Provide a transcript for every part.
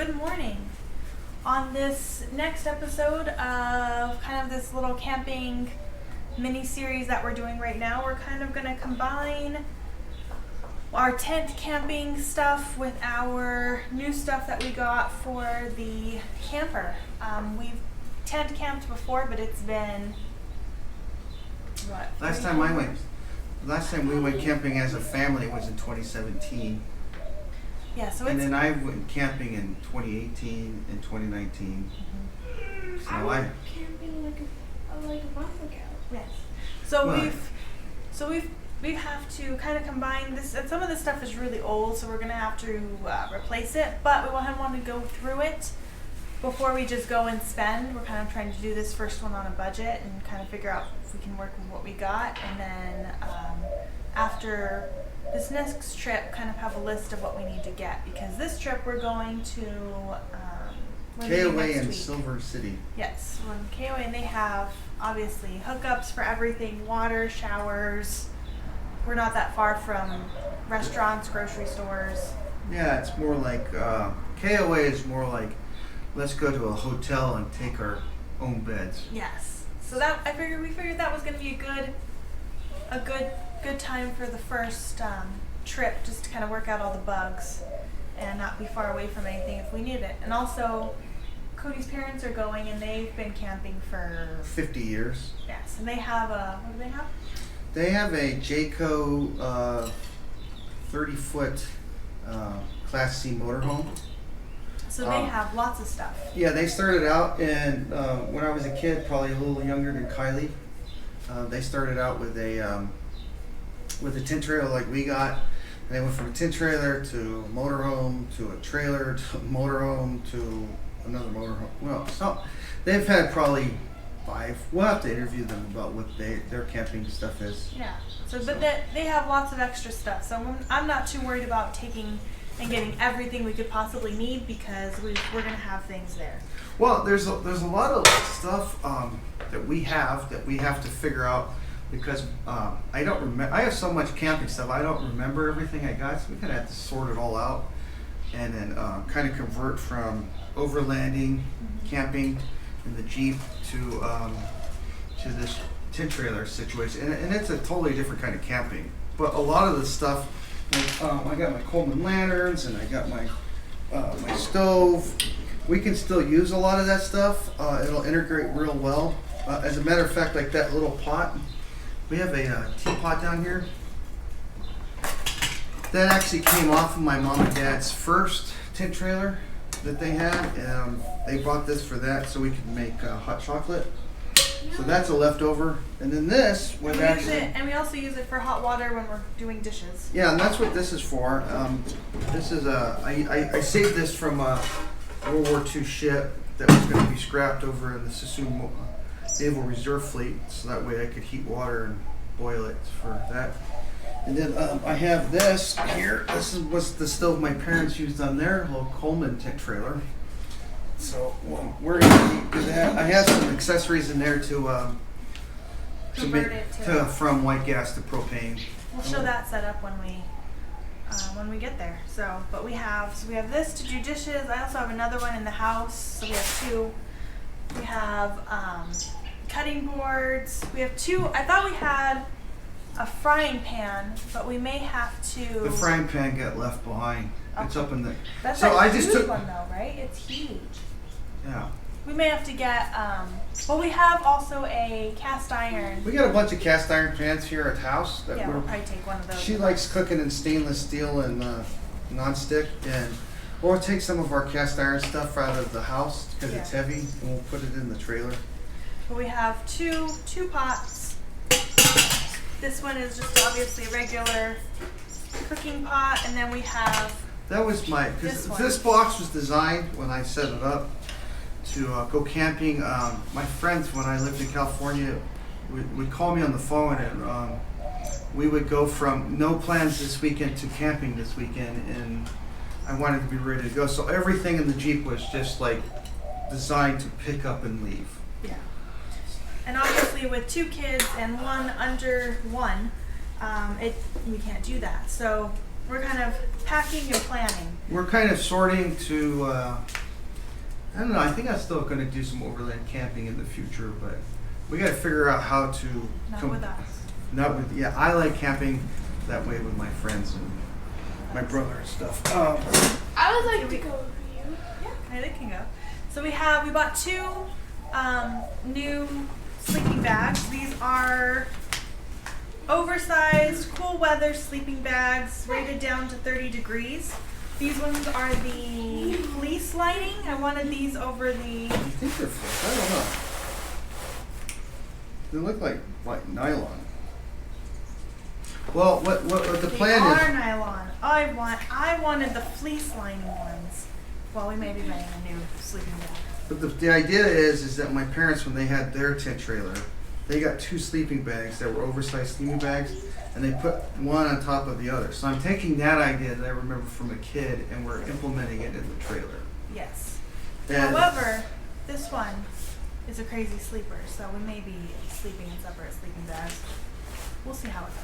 Good morning. On this next episode of kind of this little camping mini-series that we're doing right now, we're kind of going to combine our tent camping stuff with our new stuff that we got for the camper. We've tent camped before, but it's been, what? Last time we went camping as a family was in 2017. Yeah, so And it's... then I went camping in 2018 and 2019. So I went camping like a month ago. Yes. So Right. we have to kind of combine this, and some of this stuff is really old, so we're gonna have to replace it. But we want to go through it before we just go and spend. We're kind of trying to do this first one on a budget and kind of figure out if we can work with what we got, and then after this next trip, kind of have a list of what we need to get, because this trip we're going to we're leaving KOA next in week. Silver City. Yes, we're in KOA, and they have obviously hookups for everything: water, showers. We're not that far from restaurants, grocery stores. Yeah, it's more like KOA is more like let's go to a hotel and take our own beds. Yes. So that we figured that was going to be a good time for the first trip, just to kind of work out all the bugs and not be far away from anything if we need it. And also, Cody's parents are going, and they've been camping for 50 years. yes, and they have what do they have? They have a Jayco 30-foot Class C motorhome. So they have lots of stuff. Yeah, they started out, and when I was a kid, probably a little younger than Kylie, they started out with a tent trailer like we got. And they went from a tent trailer to a motorhome to a trailer to a motorhome to another motorhome. Well, so they've had probably 5. We'll have to interview them about what their camping stuff is. Yeah. So, but they have lots of extra stuff. So I'm not too worried about taking and getting everything we could possibly need, because we're gonna have things there. Well, there's a lot of stuff that we have to figure out, because I don't remember. I have so much camping stuff. I don't remember everything I got, so we're gonna have to sort it all out, and then kind of convert from overlanding, camping in the Jeep to this tent trailer situation, and it's a totally different kind of camping. But a lot of the stuff, like, I got my Coleman lanterns and I got my my stove. We can still use a lot of that stuff. It'll integrate real well. As a matter of fact, like that little pot, we have a teapot down here. That actually came off of my mom and dad's first tent trailer that they had. They bought this for that so we could make hot chocolate. So that's a leftover. And then this was And we also use it for hot water when we're doing dishes. Yeah, and that's what this is for. This is I saved this from a World War II ship that was going to be scrapped over in the Sassoon Naval Reserve Fleet, so that way I could heat water and boil it for that. And then I have this here. This was the stove my parents used on their little Coleman tent trailer. So we're going to do that. I have some accessories in there to Convert it to from white gas to propane. We'll show that set up when we get there. So, but we have this to do dishes. I also have another one in the house. So we have 2. We have cutting boards. We have 2. I thought we had a frying pan, but we may have to. The frying pan got left behind. It's up in the. That's so a I huge just took. one though, right? It's huge. Yeah. We may have to get. Well, we have also a cast iron. We got a bunch of cast iron pans here at the house that Yeah, we'll probably take one of those. She likes cooking in stainless steel and non-stick, and we'll take some of our cast iron stuff out of the house because it's Yeah. heavy, and we'll put it in the trailer. But we have two pots. This one is just obviously a regular cooking pot, and then we have. That was because This this box was designed when I set it up to go camping. My friends, when I lived in California, would call me on the phone, and we would go from no plans this weekend to camping this weekend, and I wanted to be ready to go. So everything in the Jeep was just like designed to pick up and leave. Yeah. And obviously with 2 kids and one under 1, we can't do that. So we're kind of packing and planning. We're kind of sorting to I don't know. I think I'm still going to do some overland camping in the future, but we got to figure out how to. Not with us. Not with. Yeah, I like camping that way with my friends and my brother and stuff. I would like to go with you. Yeah, they can go. So we bought 2 new sleeping bags. These are oversized, cool weather sleeping bags, rated down to 30 degrees. These ones are the fleece lining. I wanted these over the. You think they're fleece? I don't know. They look like nylon. Well, what the plan They is? are nylon. I wanted the fleece lining ones. Well, we may be buying a new sleeping bag. But the idea is that my parents, when they had their tent trailer, they got 2 sleeping bags that were oversized sleeping bags, and they put one on top of the other. So I'm taking that idea that I remember from a kid, and we're implementing it in the trailer. Yes. And However, this one is a crazy sleeper, so we may be sleeping in separate sleeping bags. We'll see how it goes.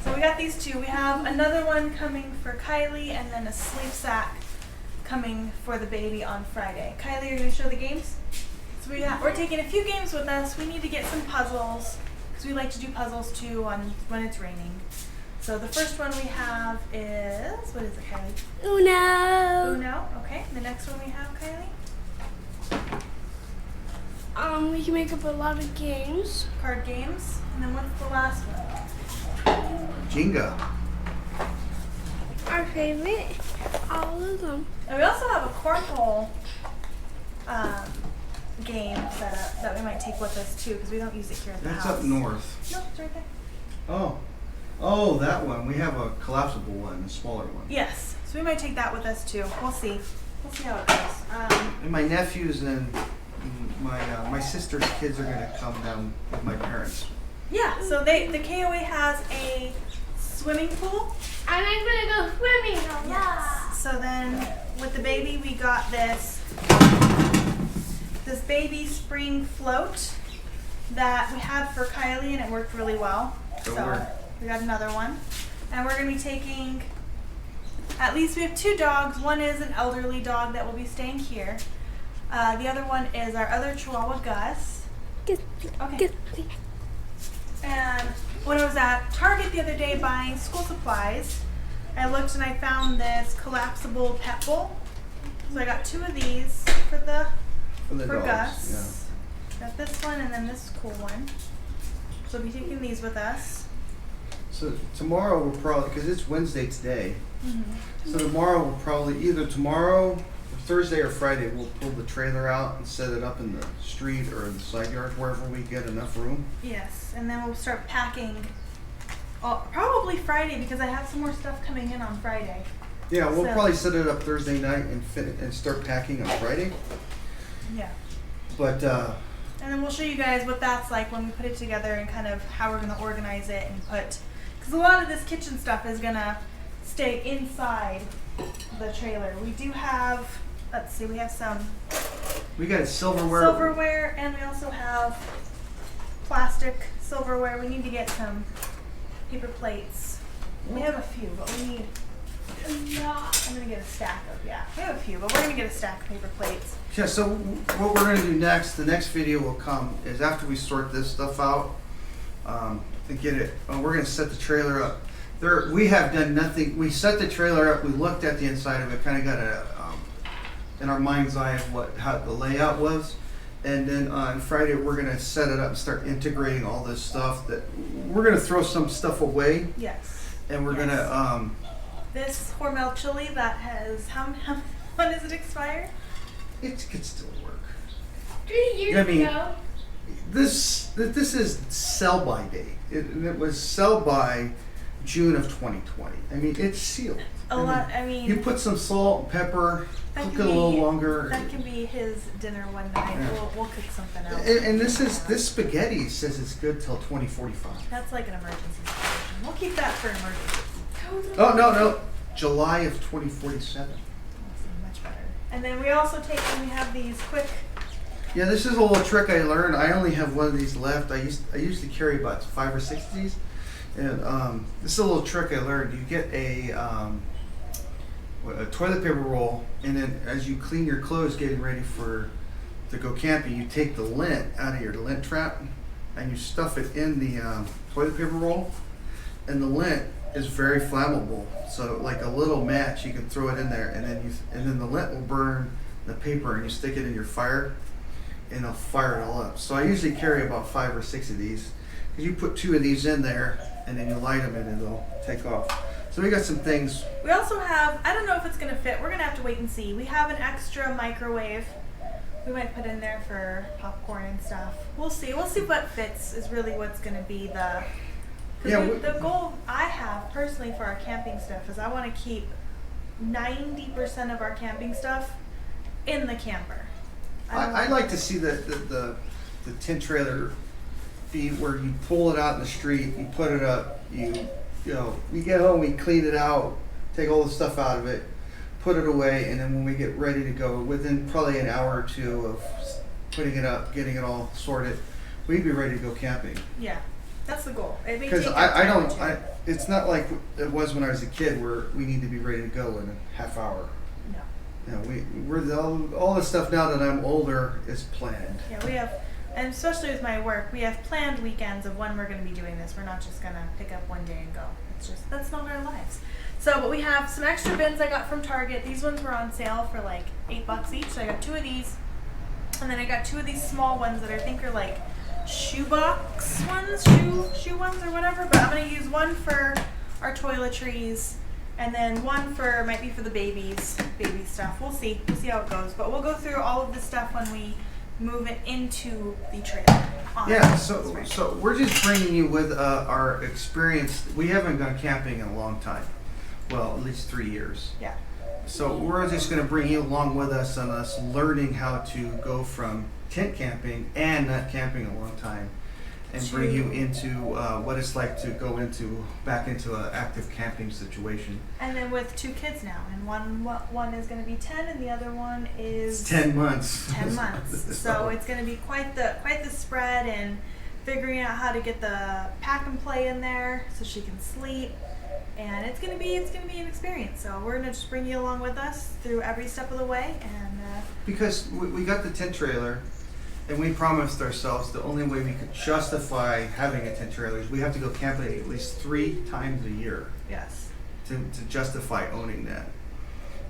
So we got these 2. We have another one coming for Kylie, and then a sleep sack coming for the baby on Friday. Kylie, are you going to show the games? So we're taking a few games with us. We need to get some puzzles, because we like to do puzzles too when it's raining. So the first one we have is, what is it, Kylie? Uno. Uno. Okay. The next one we have, Kylie? We can make up a lot of games. Card games. And then what's the last one? Jenga. Our favorite. All of them. And we also have a cornhole game set up that we might take with us too, because we don't use it here at the That's house. up north. No, it's right there. Oh, that one. We have a collapsible one, a smaller one. Yes. So we might take that with us too. We'll see. We'll see how it goes. And my nephews and my sister's kids are gonna come down with my parents. Yeah. So the KOA has a swimming pool. And I'm gonna go swimming a lot. Yes. So then with the baby, we got this baby spring float that we had for Kylie, and it worked really well. So we got another one, and we're gonna be taking. At least we have 2 dogs. One is an elderly dog that will be staying here. The other one is our other Chihuahua, Gus. Okay. And when I was at Target the other day buying school supplies, I looked and I found this collapsible pet bowl. So I got 2 of these for dogs, Gus. Got this one and then this cool one. So we'll be taking these with us. So tomorrow we'll probably, because it's Wednesday today, Mm-hmm. so tomorrow we'll probably, either tomorrow, or Thursday or Friday, we'll pull the trailer out and set it up in the street or in the side yard, wherever we get enough room. Yes, and then we'll start packing. Probably Friday, because I have some more stuff coming in on Friday. Yeah, we'll So- probably set it up Thursday night and start packing on Friday. Yeah. But And then we'll show you guys what that's like when we put it together and kind of how we're going to organize it and put, because a lot of this kitchen stuff is going to stay inside the trailer. We do have, let's see, we have some we got silverware. and we also have plastic silverware. We need to get some paper plates. We have a few, but we need, I'm going to get a stack of, we have a few, but we're going to get a stack of paper plates. Yeah, so what we're going to do next, the next video will come, is after we sort this stuff out, to get it, we're going to set the trailer up. We have done nothing. We set the trailer up, we looked at the inside of it, kind of got in our mind's eye of how the layout was. And then on Friday, we're going to set it up and start integrating all this stuff. That we're going to throw some stuff away. Yes. And we're going to... This Hormel chili that has, when does it expire? it could still work. 3 years I mean, ago. This is sell by date. It was sell by June of 2020. I mean, it's sealed. You put some salt and pepper, cook it a little longer. That can be his dinner one night. Yeah. We'll cook something else. And this spaghetti says it's good till 2045. That's like an emergency situation. We'll keep that for emergencies. Oh, no. July of 2047. Much better. And then we also we have these quick. Yeah, this is a little trick I learned. I only have one of these left. I used to carry about 5 or 6 of these. And this is a little trick I learned. You get a, a toilet paper roll, and then as you clean your clothes getting ready to go camping, you take the lint out of your lint trap and you stuff it in the toilet paper roll, and the lint is very flammable. So like a little match, you can throw it in there, and then the lint will burn the paper, and you stick it in your fire, and it'll fire it all up. So I usually carry about 5 or 6 of these, because you put 2 of these in there, and then you light them, and then they'll take off. So we got some things. We also have, I don't know if it's going to fit. We're going to have to wait and see. We have an extra microwave. We might put in there for popcorn and stuff. We'll see. We'll see what fits is really what's going to be the... the goal I have personally for our camping stuff is I want to keep 90% of our camping stuff in the camper. I'd like to see the tent trailer be where you pull it out in the street, you put it up, you get home, we clean it out, take all the stuff out of it, put it away, and then when we get ready to go, within probably an hour or 2 of putting it up, getting it all sorted, we'd be ready to go camping. Yeah, that's the goal. Because it's not like it was when I was a kid where we need to be ready to go in a half hour. No. We're all the stuff now that I'm older is planned. Yeah, we have, and especially with my work, we have planned weekends of when we're going to be doing this. We're not just going to pick up one day and go. That's not our lives. So, but we have some extra bins I got from Target. These ones were on sale for like $8 each. So I got 2 of these, and then I got 2 of these small ones that I think are like shoebox ones, shoe ones or whatever. But I'm going to use one for our toiletries, and then one might be for the baby stuff. We'll see how it goes. But we'll go through all of this stuff when we move it into the trailer. Yeah, so we're just bringing you with our experience. We haven't gone camping in a long time. Well, at least 3 years. Yeah. So we're just going to bring you along with us on us learning how to go from tent camping and not camping a long time, and bring you into what it's like to go back into an active camping situation. And then with 2 kids now, and one is going to be 10, and the other one is 10 months. 10 months. So it's going to be quite the spread, and figuring out how to get the pack and play in there so she can sleep. And it's gonna be an experience. So we're gonna just bring you along with us through every step of the way. And because we got the tent trailer, and we promised ourselves the only way we could justify having a tent trailer is we have to go camping at least 3 times a year. Yes. To justify owning that,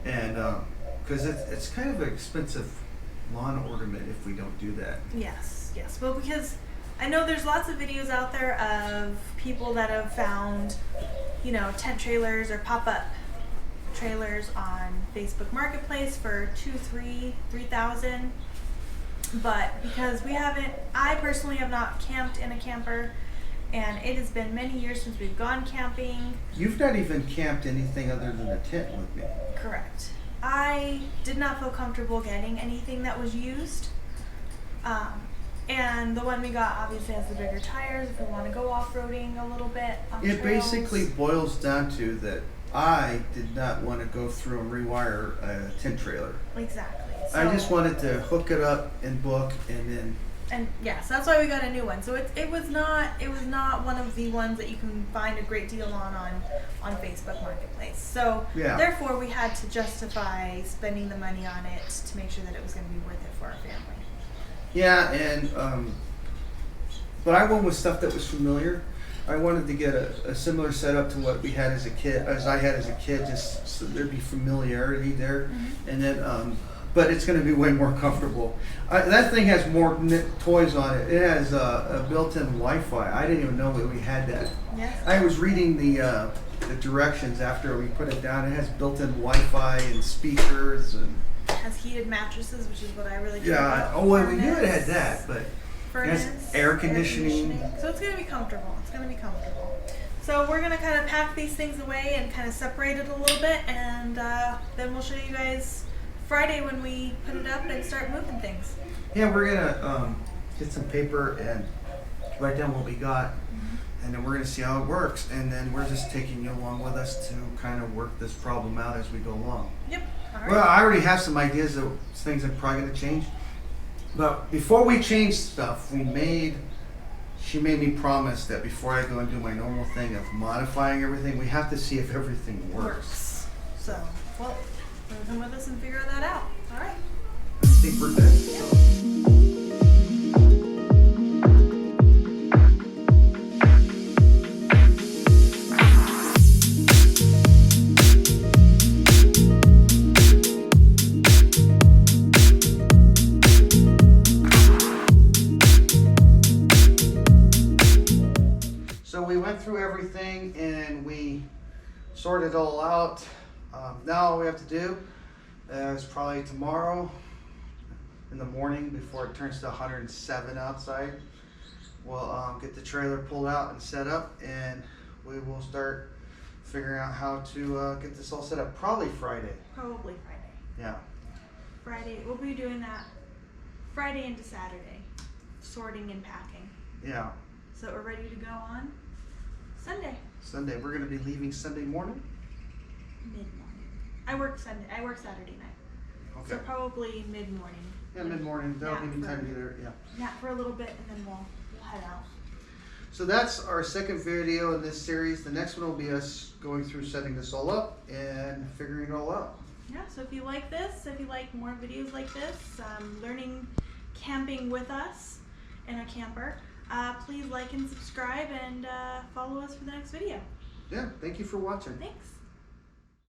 and because it's kind of an expensive lawn ornament if we don't do that. Yes. Well, because I know there's lots of videos out there of people that have found, tent trailers or pop-up trailers on Facebook Marketplace for $2,000-$3,000. But because I personally have not camped in a camper, and it has been many years since we've gone camping. You've not even camped anything other than a tent with me. Correct. I did not feel comfortable getting anything that was used. And the one we got obviously has the bigger tires if we want to go off-roading a little bit on It trails. basically boils down to that I did not want to go through and rewire a tent trailer. Exactly. I just wanted to hook it up and book, and then. And yes, that's why we got a new one. So it was not one of the ones that you can find a great deal on Facebook Marketplace. So therefore we had to justify spending the money on it to make sure that it was going to be worth it for our family. Yeah, and but I went with stuff that was familiar. I wanted to get a similar setup to what we had as I had as a kid, just so there'd be familiarity there. Mm-hmm. And then, but it's going to be way more comfortable. That thing has more toys on it. It has a built-in Wi-Fi. I didn't even know that we had that. Yes. I was reading the directions after we put it down. It has built-in Wi-Fi and speakers and. Has heated mattresses, which is what I really care about. about. Oh, well, we knew it had that, but furnace, it has air conditioning. So it's going to be comfortable. So we're going to kind of pack these things away and kind of separate it a little bit, and then we'll show you guys Friday when we put it up and start moving things. Yeah, we're going to get some paper and write down what we got, and then we're going to see how it works, and then we're just taking you along with us to kind of work this problem out as we go along. Yep. All right. Well, I already have some ideas of things I'm probably going to change, but before we change stuff, she made me promise that before I go and do my normal thing of modifying everything, we have to see if everything works. So Well, come with us and figure that out. All right. I think we're good. So we went through everything and we sorted it all out. Now all we have to do is probably tomorrow in the morning before it turns to 107 outside, we'll get the trailer pulled out and set up, and we will start figuring out how to get this all set up. Probably Friday. Probably Friday. Yeah. Friday. We'll be doing that Friday into Saturday, sorting and packing. Yeah. So we're ready to go on Sunday. Sunday. We're gonna be leaving Sunday morning. Mid-morning. I work Sunday. I work Saturday night. Okay. So probably mid-morning. Yeah, mid-morning. That'll Nap give me for- time to get there. Yeah. Nap for a little bit and then we'll head out. So that's our second video in this series. The next one will be us going through setting this all up and figuring it all out. Yeah, so if you like this, if you like more videos like this, learning camping with us in a camper, please like and subscribe and follow us for the next video. Yeah, thank you for watching. Thanks.